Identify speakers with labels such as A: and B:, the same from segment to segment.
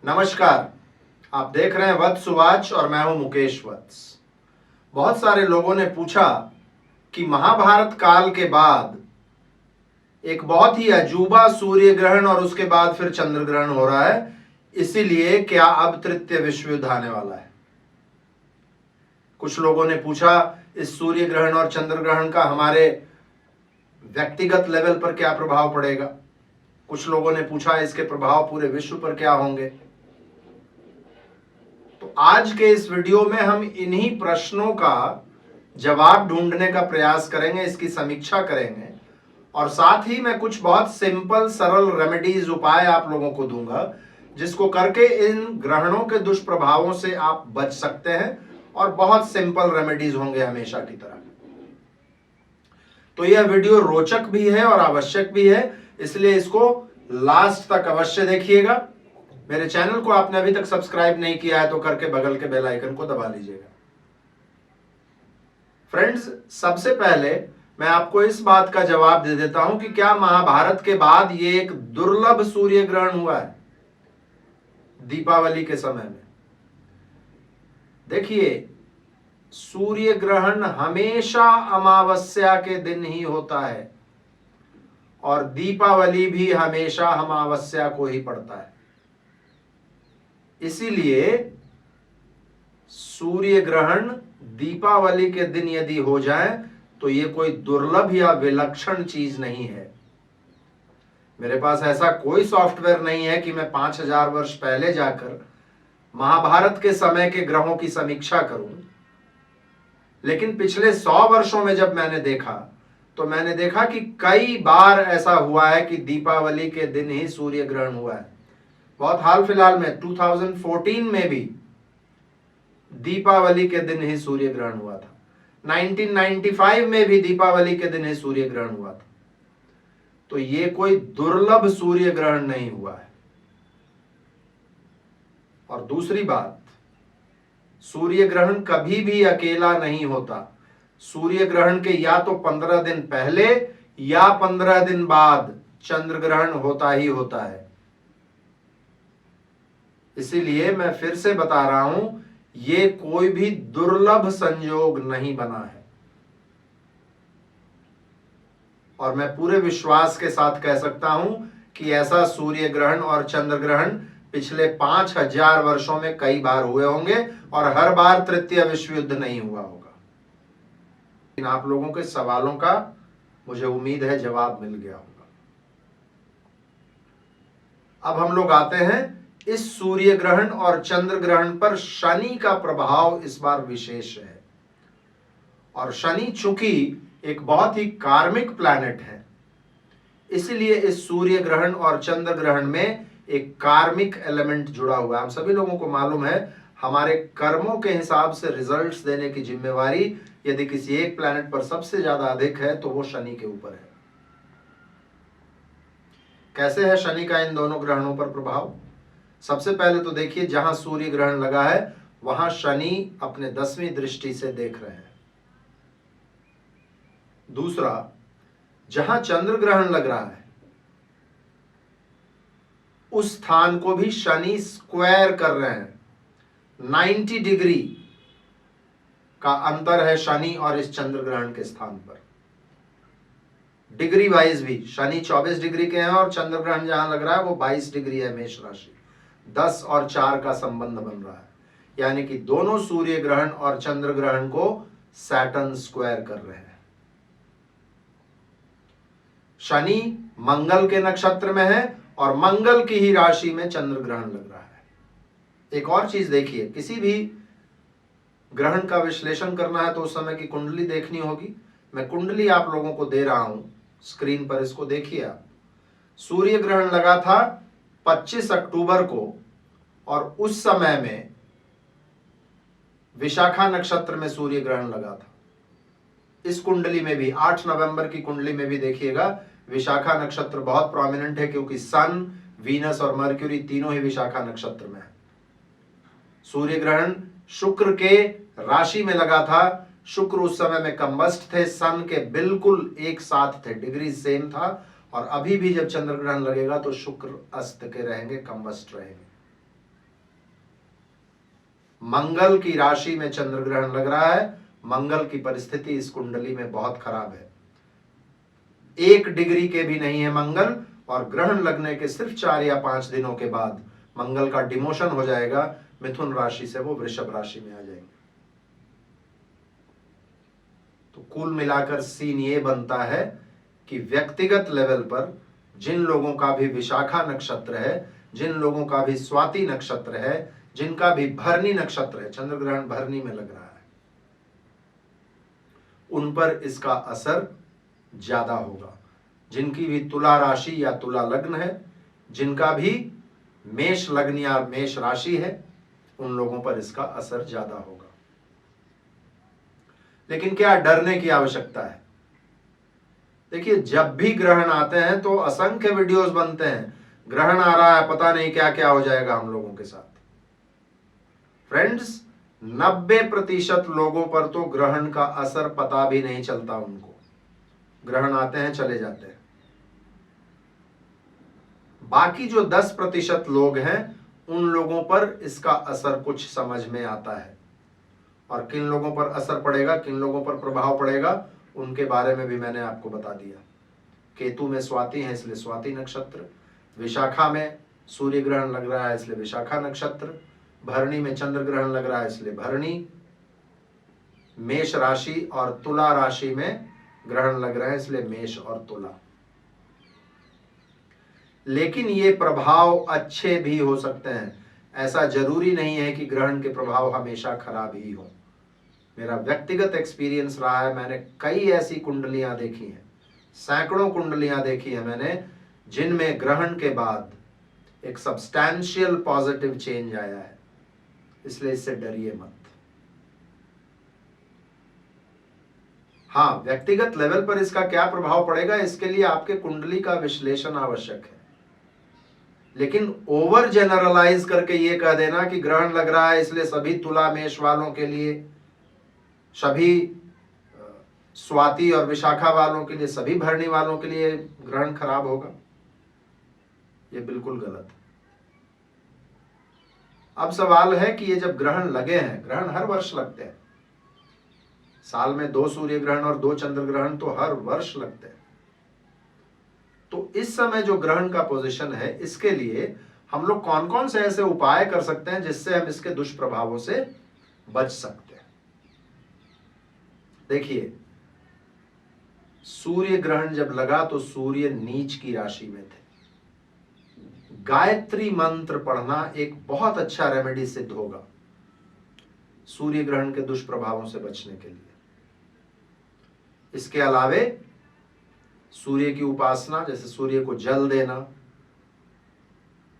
A: नमस्कार। आप देख रहे हैं वत्स वाच और मैं हूं मुकेश वत्स। बहुत सारे लोगों ने पूछा कि महाभारत काल के बाद एक बहुत ही अजूबा सूर्य ग्रहण और उसके बाद फिर चंद्र ग्रहण हो रहा है, इसीलिए क्या अब तृतीय विश्व युद्ध आने वाला है। कुछ लोगों ने पूछा इस सूर्य ग्रहण और चंद्र ग्रहण का हमारे व्यक्तिगत लेवल पर क्या प्रभाव पड़ेगा। कुछ लोगों ने पूछा इसके प्रभाव पूरे विश्व पर क्या होंगे। तो आज के इस वीडियो में हम इन्हीं प्रश्नों का जवाब ढूंढने का प्रयास करेंगे, इसकी समीक्षा करेंगे और साथ ही मैं कुछ बहुत सिंपल सरल रेमेडीज उपाय आप लोगों को दूंगा जिसको करके इन ग्रहणों के दुष्प्रभावों से आप बच सकते हैं और बहुत सिंपल रेमेडीज होंगे हमेशा की तरह। तो यह वीडियो रोचक भी है और आवश्यक भी है, इसलिए इसको लास्ट तक अवश्य देखिएगा। मेरे चैनल को आपने अभी तक सब्सक्राइब नहीं किया है तो करके बगल के बेल आइकन को दबा लीजिएगा। फ्रेंड्स, सबसे पहले मैं आपको इस बात का जवाब दे देता हूं कि क्या महाभारत के बाद ये एक दुर्लभ सूर्य ग्रहण हुआ है दीपावली के समय में। देखिए, सूर्य ग्रहण हमेशा अमावस्या के दिन ही होता है और दीपावली भी हमेशा अमावस्या को ही पड़ता है। इसीलिए सूर्य ग्रहण दीपावली के दिन यदि हो जाए तो ये कोई दुर्लभ या विलक्षण चीज नहीं है। मेरे पास ऐसा कोई सॉफ्टवेयर नहीं है कि मैं 5000 वर्ष पहले जाकर महाभारत के समय के ग्रहों की समीक्षा करूं, लेकिन पिछले 100 वर्षों में जब मैंने देखा तो मैंने देखा कि कई बार ऐसा हुआ है कि दीपावली के दिन ही सूर्य ग्रहण हुआ है। बहुत हाल फिलहाल में 2014 में भी दीपावली के दिन ही सूर्य ग्रहण हुआ था। 1995 में भी दीपावली के दिन ही सूर्य ग्रहण हुआ था। तो ये कोई दुर्लभ सूर्य ग्रहण नहीं हुआ है। और दूसरी बात, सूर्य ग्रहण कभी भी अकेला नहीं होता। सूर्य ग्रहण के या तो 15 दिन पहले या 15 दिन बाद चंद्र ग्रहण होता ही होता है। इसीलिए मैं फिर से बता रहा हूं, ये कोई भी दुर्लभ संयोग नहीं बना है। और मैं पूरे विश्वास के साथ कह सकता हूं कि ऐसा सूर्य ग्रहण और चंद्र ग्रहण पिछले 5000 वर्षों में कई बार हुए होंगे और हर बार तृतीय विश्व युद्ध नहीं हुआ होगा। इन आप लोगों के सवालों का मुझे उम्मीद है जवाब मिल गया होगा। अब हम लोग आते हैं इस सूर्य ग्रहण और चंद्र ग्रहण पर शनि का प्रभाव इस बार विशेष है। और शनि चूंकि एक बहुत ही कार्मिक प्लैनेट है, इसलिए इस सूर्य ग्रहण और चंद्र ग्रहण में एक कार्मिक एलिमेंट जुड़ा हुआ है। हम सभी लोगों को मालूम है हमारे कर्मों के हिसाब से रिजल्ट्स देने की जिम्मेवारी यदि किसी एक प्लैनेट पर सबसे ज्यादा अधिक है तो वो शनि के ऊपर है। कैसे है शनि का इन दोनों ग्रहणों पर प्रभाव? सबसे पहले तो देखिए, जहां सूर्य ग्रहण लगा है वहां शनि अपने 10वीं दृष्टि से देख रहे हैं। दूसरा, जहां चंद्र ग्रहण लग रहा है उस स्थान को भी शनि स्क्वायर कर रहे हैं। 90 डिग्री का अंतर है शनि और इस चंद्र ग्रहण के स्थान पर। डिग्री वाइज भी शनि 24 डिग्री के हैं और चंद्र ग्रहण जहां लग रहा है वो 22 डिग्री है मेष राशि। 10 और 4 का संबंध बन रहा है, यानी कि दोनों सूर्य ग्रहण और चंद्र ग्रहण को सैटर्न स्क्वायर कर रहे हैं। शनि मंगल के नक्षत्र में है और मंगल की ही राशि में चंद्र ग्रहण लग रहा है। एक और चीज देखिए, किसी भी ग्रहण का विश्लेषण करना है तो उस समय की कुंडली देखनी होगी। मैं कुंडली आप लोगों को दे रहा हूं स्क्रीन पर, इसको देखिए आप। सूर्य ग्रहण लगा था 25 अक्टूबर को और उस समय में विशाखा नक्षत्र में सूर्य ग्रहण लगा था। इस कुंडली में भी 8 नवंबर की कुंडली में भी देखिएगा विशाखा नक्षत्र बहुत प्रोमिनेंट है, क्योंकि सन, वीनस और मर्क्यूरी तीनों ही विशाखा नक्षत्र में है। सूर्य ग्रहण शुक्र के राशि में लगा था। शुक्र उस समय में कंबस्ट थे, सन के बिल्कुल एक साथ थे, डिग्री सेम था। और अभी भी जब चंद्र ग्रहण लगेगा तो शुक्र अस्त के रहेंगे, कंबस्ट रहेंगे। मंगल की राशि में चंद्र ग्रहण लग रहा है। मंगल की परिस्थिति इस कुंडली में बहुत खराब है, 1 डिग्री के भी नहीं है मंगल, और ग्रहण लगने के सिर्फ 4 या 5 दिनों के बाद मंगल का डिमोशन हो जाएगा, मिथुन राशि से वो वृषभ राशि में आ जाएंगे। तो कुल मिलाकर सीन ये बनता है कि व्यक्तिगत लेवल पर जिन लोगों का भी विशाखा नक्षत्र है, जिन लोगों का भी स्वाति नक्षत्र है, जिनका भी भरणी नक्षत्र है, चंद्र ग्रहण भरणी में लग रहा है, उन पर इसका असर ज्यादा होगा। जिनकी भी तुला राशि या तुला लग्न है, जिनका भी मेष लग्न या मेष राशि है, उन लोगों पर इसका असर ज्यादा होगा। लेकिन क्या डरने की आवश्यकता है? देखिए, जब भी ग्रहण आते हैं तो असंख्य वीडियोस बनते हैं, ग्रहण आ रहा है, पता नहीं क्या क्या हो जाएगा हम लोगों के साथ। फ्रेंड्स, 90% लोगों पर तो ग्रहण का असर पता भी नहीं चलता, उनको ग्रहण आते हैं चले जाते हैं। बाकी जो 10% लोग हैं, उन लोगों पर इसका असर कुछ समझ में आता है, और किन लोगों पर असर पड़ेगा, किन लोगों पर प्रभाव पड़ेगा, उनके बारे में भी मैंने आपको बता दिया। केतु में स्वाति है इसलिए स्वाति नक्षत्र, विशाखा में सूर्य ग्रहण लग रहा है इसलिए विशाखा नक्षत्र, भरणी में चंद्र ग्रहण लग रहा है इसलिए भरणी, मेष राशि और तुला राशि में ग्रहण लग रहे हैं इसलिए मेष और तुला। लेकिन ये प्रभाव अच्छे भी हो सकते हैं, ऐसा जरूरी नहीं है कि ग्रहण के प्रभाव हमेशा खराब ही हो। मेरा व्यक्तिगत एक्सपीरियंस रहा है, मैंने कई ऐसी कुंडलियां देखी हैं, सैकड़ों कुंडलियां देखी हैं मैंने, जिनमें ग्रहण के बाद एक सब्सटैंशियल पॉजिटिव चेंज आया है। इसलिए इससे डरिए मत। हाँ, व्यक्तिगत लेवल पर इसका क्या प्रभाव पड़ेगा, इसके लिए आपके कुंडली का विश्लेषण आवश्यक है। लेकिन ओवर जनरलाइज करके ये कह देना कि ग्रहण लग रहा है इसलिए सभी तुला मेष वालों के लिए, सभी स्वाति और विशाखा वालों के लिए, सभी भरणी वालों के लिए ग्रहण खराब होगा, ये बिल्कुल गलत है। अब सवाल है कि ये जब ग्रहण लगे हैं, ग्रहण हर वर्ष लगते हैं, साल में 2 सूर्य ग्रहण और 2 चंद्र ग्रहण तो हर वर्ष लगते हैं। तो इस समय जो ग्रहण का पोजीशन है, इसके लिए हम लोग कौन कौन से ऐसे उपाय कर सकते हैं जिससे हम इसके दुष्प्रभावों से बच सकते हैं? देखिए, सूर्य ग्रहण जब लगा तो सूर्य नीच की राशि में थे। गायत्री मंत्र पढ़ना एक बहुत अच्छा रेमेडी सिद्ध होगा सूर्य ग्रहण के दुष्प्रभावों से बचने के लिए। इसके अलावे सूर्य की उपासना, जैसे सूर्य को जल देना,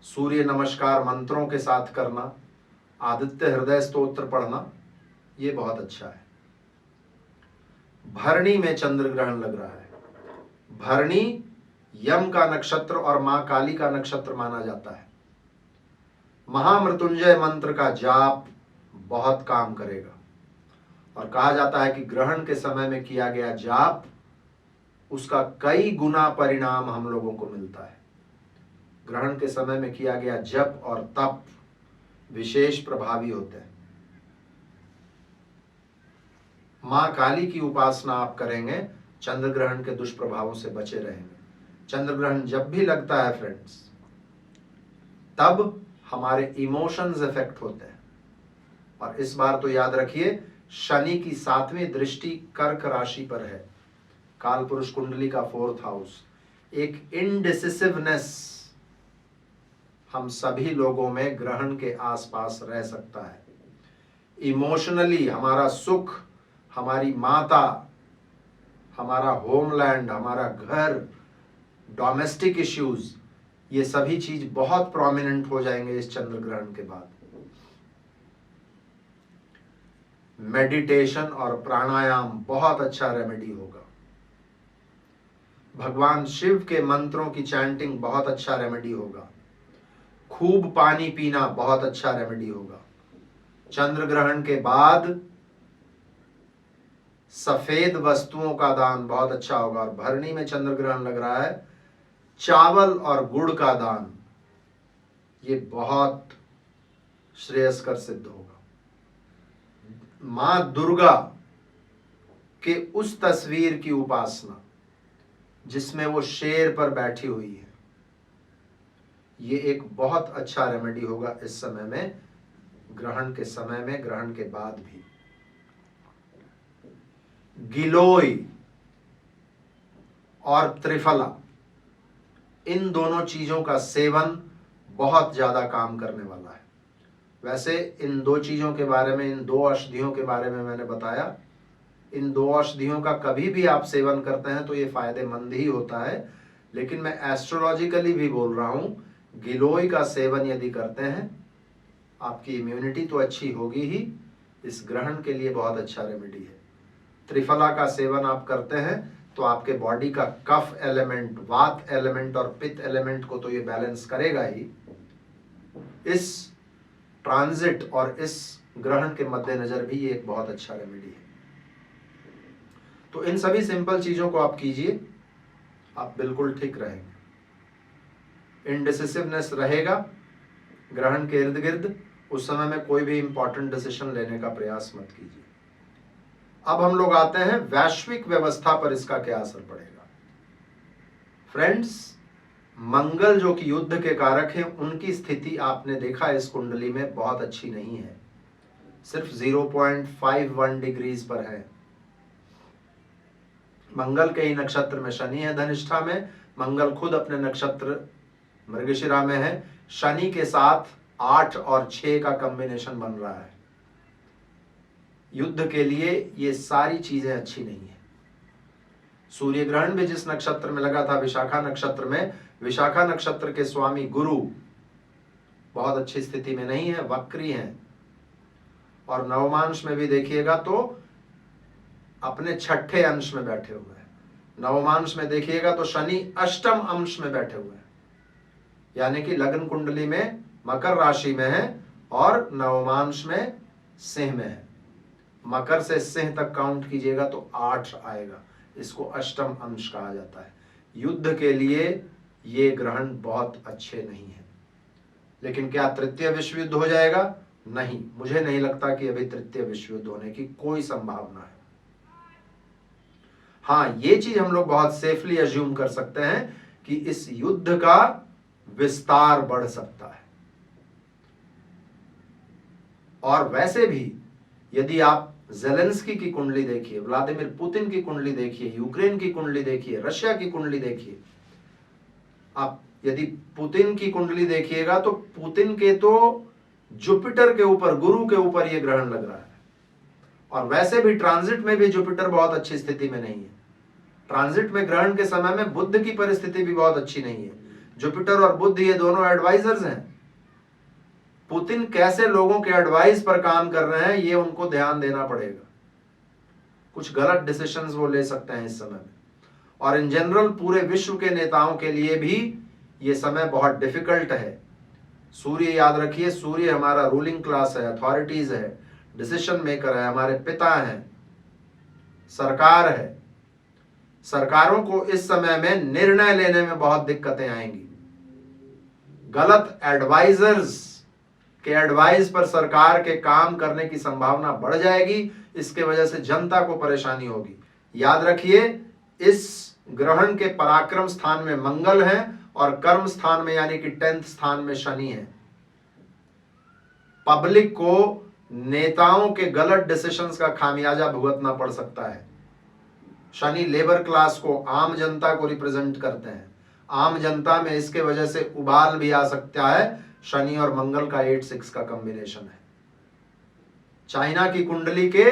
A: सूर्य नमस्कार मंत्रों के साथ करना, आदित्य हृदय स्तोत्र पढ़ना, ये बहुत अच्छा है। भरणी में चंद्र ग्रहण लग रहा है। भरणी यम का नक्षत्र और मां काली का नक्षत्र माना जाता है। महामृत्युंजय मंत्र का जाप बहुत काम करेगा, और कहा जाता है कि ग्रहण के समय में किया गया जाप, उसका कई गुना परिणाम हम लोगों को मिलता है। ग्रहण के समय में किया गया जप और तप विशेष प्रभावी होते हैं। मां काली की उपासना आप करेंगे, चंद्र ग्रहण के दुष्प्रभावों से बचे रहेंगे। चंद्र ग्रहण जब भी लगता है फ्रेंड्स, तब हमारे इमोशंस इफेक्ट होते हैं। और इस बार तो याद रखिए, शनि की 7वीं दृष्टि कर्क राशि पर है, काल पुरुष कुंडली का 4th हाउस। एक इनडिसिसिवनेस हम सभी लोगों में ग्रहण के आसपास रह सकता है। इमोशनली हमारा सुख, हमारी माता, हमारा होमलैंड, हमारा घर, डोमेस्टिक इश्यूज, ये सभी चीज बहुत प्रोमिनेंट हो जाएंगे इस चंद्र ग्रहण के बाद। मेडिटेशन और प्राणायाम बहुत अच्छा रेमेडी होगा। भगवान शिव के मंत्रों की चैंटिंग बहुत अच्छा रेमेडी होगा। खूब पानी पीना बहुत अच्छा रेमेडी होगा। चंद्र ग्रहण के बाद सफेद वस्तुओं का दान बहुत अच्छा होगा। और भरणी में चंद्र ग्रहण लग रहा है, चावल और गुड़ का दान ये बहुत श्रेयस्कर सिद्ध होगा। मां दुर्गा के उस तस्वीर की उपासना जिसमें वो शेर पर बैठी हुई है, ये एक बहुत अच्छा रेमेडी होगा इस समय में, ग्रहण के समय में, ग्रहण के बाद भी। गिलोय और त्रिफला, इन दोनों चीजों का सेवन बहुत ज्यादा काम करने वाला है। वैसे इन दो चीजों के बारे में, इन दो औषधियों के बारे में मैंने बताया। इन दो औषधियों का कभी भी आप सेवन करते हैं तो ये फायदेमंद ही होता है, लेकिन मैं एस्ट्रोलॉजिकली भी बोल रहा हूं, गिलोय का सेवन यदि करते हैं आपकी इम्यूनिटी तो अच्छी होगी ही, इस ग्रहण के लिए बहुत अच्छा रेमेडी है। त्रिफला का सेवन आप करते हैं तो आपके बॉडी का कफ एलिमेंट, वात एलिमेंट और पित्त एलिमेंट को तो ये बैलेंस करेगा ही। इस ट्रांजिट और इस ग्रहण के मद्देनजर भी ये एक बहुत अच्छा रेमेडी है। तो इन सभी सिंपल चीजों को आप कीजिए, आप बिल्कुल ठीक रहेंगे। इनडिसिसिवनेस रहेगा ग्रहण के इर्द गिर्द, उस समय में कोई भी इंपॉर्टेंट डिसीजन लेने का प्रयास मत कीजिए। अब हम लोग आते हैं वैश्विक व्यवस्था पर इसका क्या असर पड़ेगा। फ्रेंड्स, मंगल जो कि युद्ध के कारक हैं, उनकी स्थिति आपने देखा इस कुंडली में बहुत अच्छी नहीं है, सिर्फ 0.51 डिग्रीज पर है। मंगल के ही नक्षत्र में शनि है, धनिष्ठा में। मंगल खुद अपने नक्षत्र मृगशिरा में है। शनि के साथ 8 और 6 का कॉम्बिनेशन बन रहा है। युद्ध के लिए ये सारी चीजें अच्छी नहीं है। सूर्य ग्रहण भी जिस नक्षत्र में लगा था, विशाखा नक्षत्र में, विशाखा नक्षत्र के स्वामी गुरु बहुत अच्छी स्थिति में नहीं है, वक्री हैं। और नवमांश में भी देखिएगा तो अपने छठे अंश में बैठे हुए हैं। नवमांश में देखिएगा तो शनि अष्टम अंश में बैठे हुए हैं, यानी कि लग्न कुंडली में मकर राशि में है और नवमांश में सिंह में है। मकर से सिंह तक काउंट कीजिएगा तो 8 आएगा, इसको अष्टम अंश कहा जाता है। युद्ध के लिए ये ग्रहण बहुत अच्छे नहीं है। लेकिन क्या तृतीय विश्व युद्ध हो जाएगा? नहीं, मुझे नहीं लगता कि अभी तृतीय विश्व युद्ध होने की कोई संभावना है। हाँ, ये चीज हम लोग बहुत सेफली अज्यूम कर सकते हैं कि इस युद्ध का विस्तार बढ़ सकता है। और वैसे भी यदि आप ज़ेलेंस्की की कुंडली देखिए, व्लादिमीर पुतिन की कुंडली देखिए, यूक्रेन की कुंडली देखिए, रशिया की कुंडली देखिए, आप यदि पुतिन की कुंडली देखिएगा तो पुतिन के तो जुपिटर के ऊपर, गुरु के ऊपर यह ग्रहण लग रहा है। और वैसे भी ट्रांजिट में भी जुपिटर बहुत अच्छी स्थिति में नहीं है। ट्रांजिट में ग्रहण के समय में बुध की परिस्थिति भी बहुत अच्छी नहीं है। जुपिटर और बुध ये दोनों एडवाइजर्स हैं। पुतिन कैसे लोगों के एडवाइस पर काम कर रहे हैं, ये उनको ध्यान देना पड़ेगा। कुछ गलत डिसीजंस वो ले सकते हैं इस समय में। और इन जनरल पूरे विश्व के नेताओं के लिए भी ये समय बहुत डिफिकल्ट है। सूर्य याद रखिए, सूर्य हमारा रूलिंग क्लास है, अथॉरिटीज है, डिसीजन मेकर है, हमारे पिता हैं, सरकार है। सरकारों को इस समय में निर्णय लेने में बहुत दिक्कतें आएंगी। गलत एडवाइजर्स के एडवाइस पर सरकार के काम करने की संभावना बढ़ जाएगी। इसके वजह से जनता को परेशानी होगी। याद रखिए, इस ग्रहण के पराक्रम स्थान में मंगल है और कर्म स्थान में यानी कि 10th स्थान में शनि है। पब्लिक को नेताओं के गलत डिसीजंस का खामियाजा भुगतना पड़ सकता है। शनि लेबर क्लास को, आम जनता को रिप्रेजेंट करते हैं। आम जनता में इसके वजह से उबाल भी आ सकता है। शनि और मंगल का 8-6 का कॉम्बिनेशन है। चाइना की कुंडली के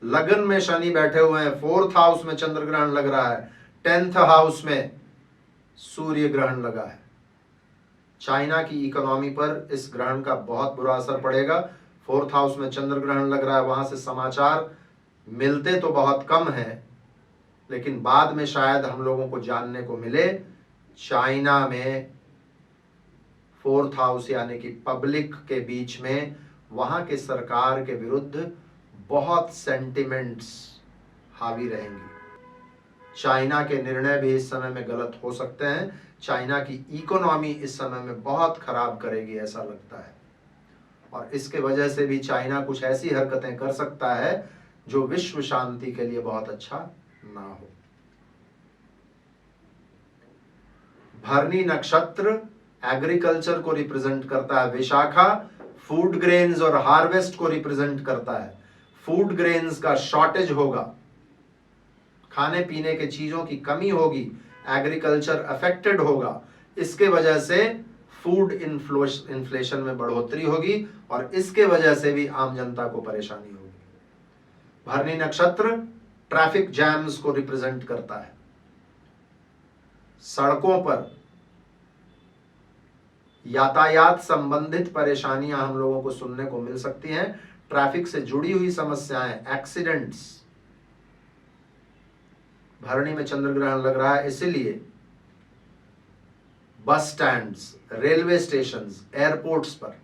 A: लगन में शनि बैठे हुए हैं। 4th हाउस में चंद्र ग्रहण लग रहा है, 10th हाउस में सूर्य ग्रहण लगा है। चाइना की इकोनॉमी पर इस ग्रहण का बहुत बुरा असर पड़ेगा। 4th हाउस में चंद्र ग्रहण लग रहा है, वहां से समाचार मिलते तो बहुत कम है, लेकिन बाद में शायद हम लोगों को जानने को मिले चाइना में 4th हाउस यानी कि पब्लिक के बीच में वहां के सरकार के विरुद्ध बहुत सेंटिमेंट्स हावी रहेंगी। चाइना के निर्णय भी इस समय में गलत हो सकते हैं। चाइना की इकोनॉमी इस समय में बहुत खराब करेगी ऐसा लगता है। और इसके वजह से भी चाइना कुछ ऐसी हरकतें कर सकता है जो विश्व शांति के लिए बहुत अच्छा ना हो। भरणी नक्षत्र एग्रीकल्चर को रिप्रेजेंट करता है। विशाखा फूड ग्रेन्स और हार्वेस्ट को रिप्रेजेंट करता है। फूड ग्रेन्स का शॉर्टेज होगा, खाने पीने के चीजों की कमी होगी, एग्रीकल्चर अफेक्टेड होगा, इसके वजह से फूड इन्फ्लेशन में बढ़ोतरी होगी और इसके वजह से भी आम जनता को परेशानी होगी। भरणी नक्षत्र ट्रैफिक जैम्स को रिप्रेजेंट करता है। सड़कों पर यातायात संबंधित परेशानियां हम लोगों को सुनने को मिल सकती हैं। ट्रैफिक से जुड़ी हुई समस्याएं, एक्सीडेंट्स। भरणी में चंद्र ग्रहण लग रहा है, इसीलिए बस स्टैंड्स, रेलवे स्टेशंस, एयरपोर्ट्स पर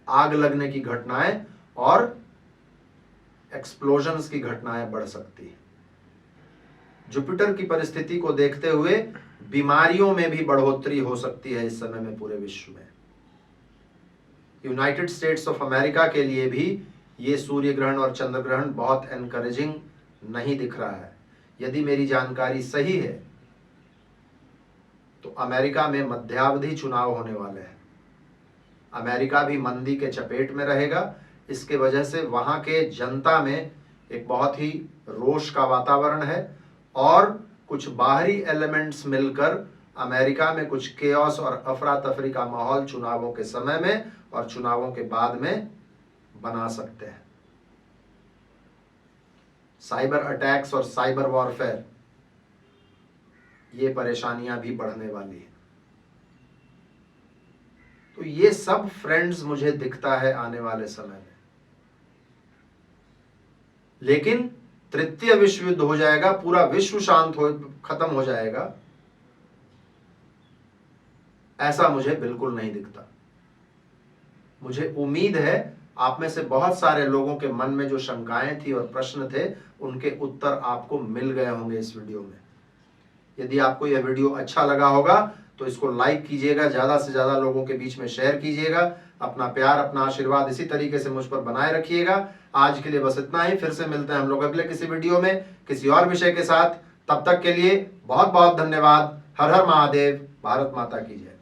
A: आग लगने की घटनाएं और एक्सप्लोजन्स की घटनाएं बढ़ सकती है। जुपिटर की परिस्थिति को देखते हुए बीमारियों में भी बढ़ोतरी हो सकती है इस समय में पूरे विश्व में। यूनाइटेड स्टेट्स ऑफ अमेरिका के लिए भी ये सूर्य ग्रहण और चंद्र ग्रहण बहुत एनकरेजिंग नहीं दिख रहा है। यदि मेरी जानकारी सही है तो अमेरिका में मध्यावधि चुनाव होने वाले हैं। अमेरिका भी मंदी के चपेट में रहेगा। इसके वजह से वहां के जनता में एक बहुत ही रोष का वातावरण है और कुछ बाहरी एलिमेंट्स मिलकर अमेरिका में कुछ केओस और अफरा तफरी का माहौल चुनावों के समय में और चुनावों के बाद में बना सकते हैं। साइबर अटैक्स और साइबर वॉरफेयर, ये परेशानियां भी बढ़ने वाली है। तो ये सब फ्रेंड्स मुझे दिखता है आने वाले समय में। लेकिन तृतीय विश्व युद्ध हो जाएगा, पूरा विश्व खत्म हो जाएगा, ऐसा मुझे बिल्कुल नहीं दिखता। मुझे उम्मीद है आप में से बहुत सारे लोगों के मन में जो शंकाएं थी और प्रश्न थे उनके उत्तर आपको मिल गए होंगे इस वीडियो में। यदि आपको यह वीडियो अच्छा लगा होगा तो इसको लाइक कीजिएगा, ज्यादा से ज्यादा लोगों के बीच में शेयर कीजिएगा। अपना प्यार, अपना आशीर्वाद इसी तरीके से मुझ पर बनाए रखिएगा। आज के लिए बस इतना ही। फिर से मिलते हैं हम लोग अगले किसी वीडियो में किसी और विषय के साथ। तब तक के लिए बहुत बहुत धन्यवाद। हर हर महादेव। भारत माता की जय।